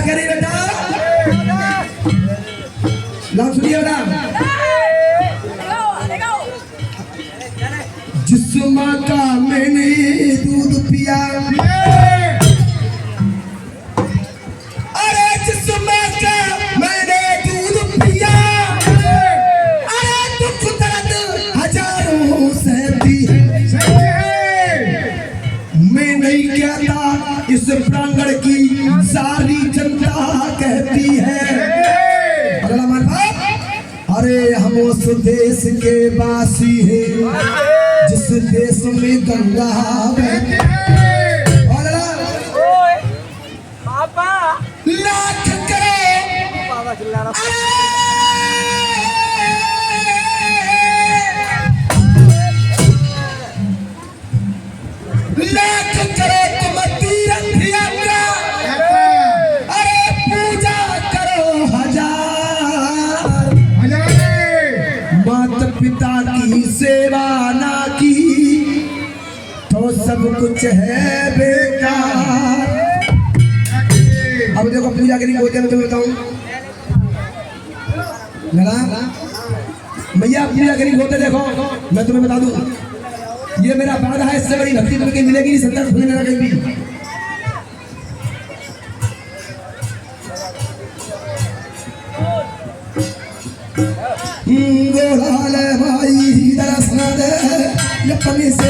कह रही बेटा? लाभ सुनिए बेटा। जिस माँ का मैंने दूध पिया, अरे जिस माँ का मैंने दूध पिया, अरे दुख दर्द हजारों सहती है। मैं नहीं कहता, इस प्रांगण की सारी जनता कहती है। अरे हम उस देश के वासी हैं जिस देश में गंगा बहती है। लाख करो लाख करो तुम तीर्थ यात्रा, अरे पूजा करो हजार। माता पिता की सेवा ना की तो सब कुछ है बेकार। अब देखो पूजा के लिए होते मैं तुम्हें बताऊं भैया, पूजा के लिए होते देखो मैं तुम्हें बता दूं, ये मेरा वादा है, इससे बड़ी भक्ति तुम्हें मिलेगी नहीं, संतर सुनने लगा कहीं भी। गोलाल भाई दरअसल ये पनी से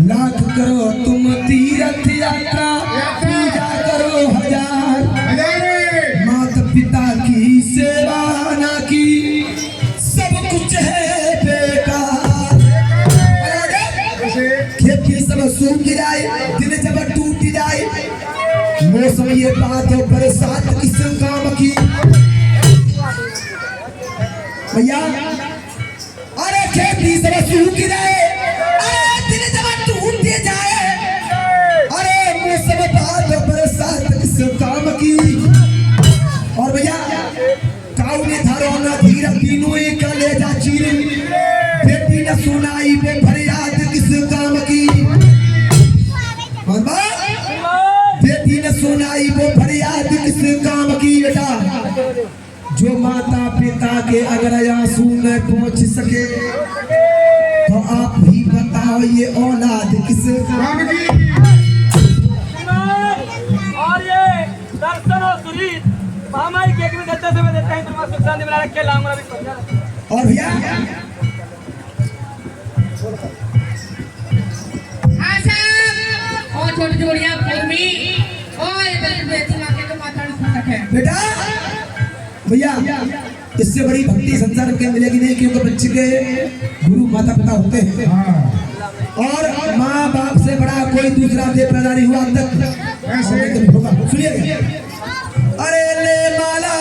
लाख करो तुम तीर्थ यात्रा, पूजा करो हजार। माता पिता की सेवा ना की सब कुछ है बेकार। खेती सब सूख जाए, दिल जब टूट जाए, मौसम ये बात हो बरसात किस काम की भैया। अरे खेती सब सूख जाए, काम की। और भैया काऊ ने धारो ना धीरा तीनों एक ले जा चीरे, बेटी ने सुनाई बे फरियाद किस काम की। बेटी ने सुनाई वो फरियाद किस काम की। बेटा जो माता पिता के अगर आंसू न पहुंच सके तो आप ही बताओ ये औलाद किस काम की। दर्शन और सुरीत महामारी केक में देते समय देते हैं, तुम्हारा सुख शांति बना रखे लाऊंगा अभी पंजा। और भैया हां साहब और छोटी जोड़ियां पूर्वी और इधर बेटी मां के तो माता फटक है बेटा। भैया इससे बड़ी भक्ति संसार में मिलेगी नहीं, क्योंकि बच्चे के गुरु माता पिता होते हैं और माँ बाप से बड़ा कोई दूसरा देव पैदा नहीं हुआ तक। सुनिए अरे ले माला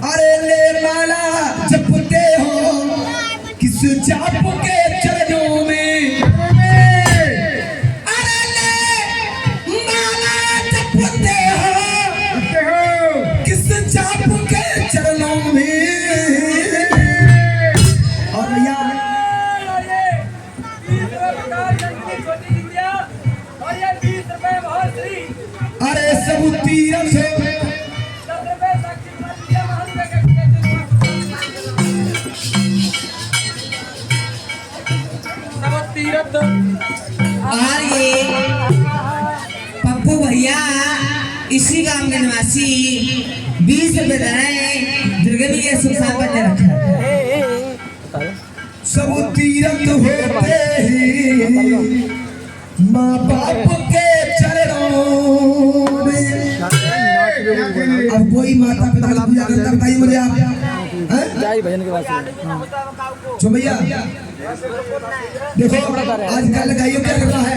अरे ले माला जपते हो किस जाप के चरणों में। अरे ले माला जपते हो सब तीरथ तीरथ और ये पप्पू भैया इसी गांव के निवासी 20 रुपए दे रहे हैं दुर्गा जी के सुखान बने रखा है। सब तीरथ होते ही माँ बाप के चरणों में। अब कोई माता पिता की पूजा करता बताइए मुझे आप हैं? भजन के बाद जो भैया देखो आजकल लगाइयो क्या कर रहा है,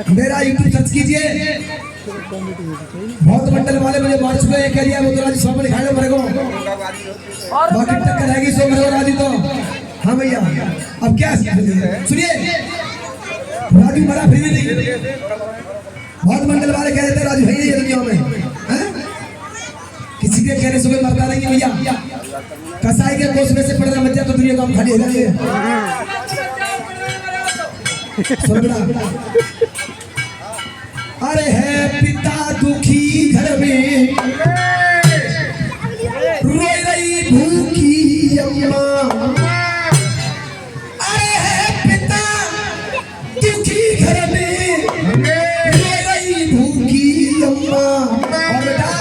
मेरा यूट्यूब सर्च कीजिए, बहुत मंडल वाले मुझे मार चुके हैं, कह दिया वो तो राजी 100 में दिखाए दो मेरे को, बाकी टक्कर रहेगी 100 मेरे को राजी तो। हाँ भैया अब क्या सुनिए, राजू बड़ा फिर भी नहीं, बहुत मंडल वाले कह रहे थे राजू है नहीं दुनिया में हैं? किसी के कहने से कोई मरता नहीं है भैया, कसाई के कोस में से पड़ना बच्चा तो दुनिया काम खाली हो जाती है। अरे है पिता दुखी घर में रोई रही भूखी अम्मा, अरे है पिता दुखी घर में रोई रही भूखी अम्मा। और बेटा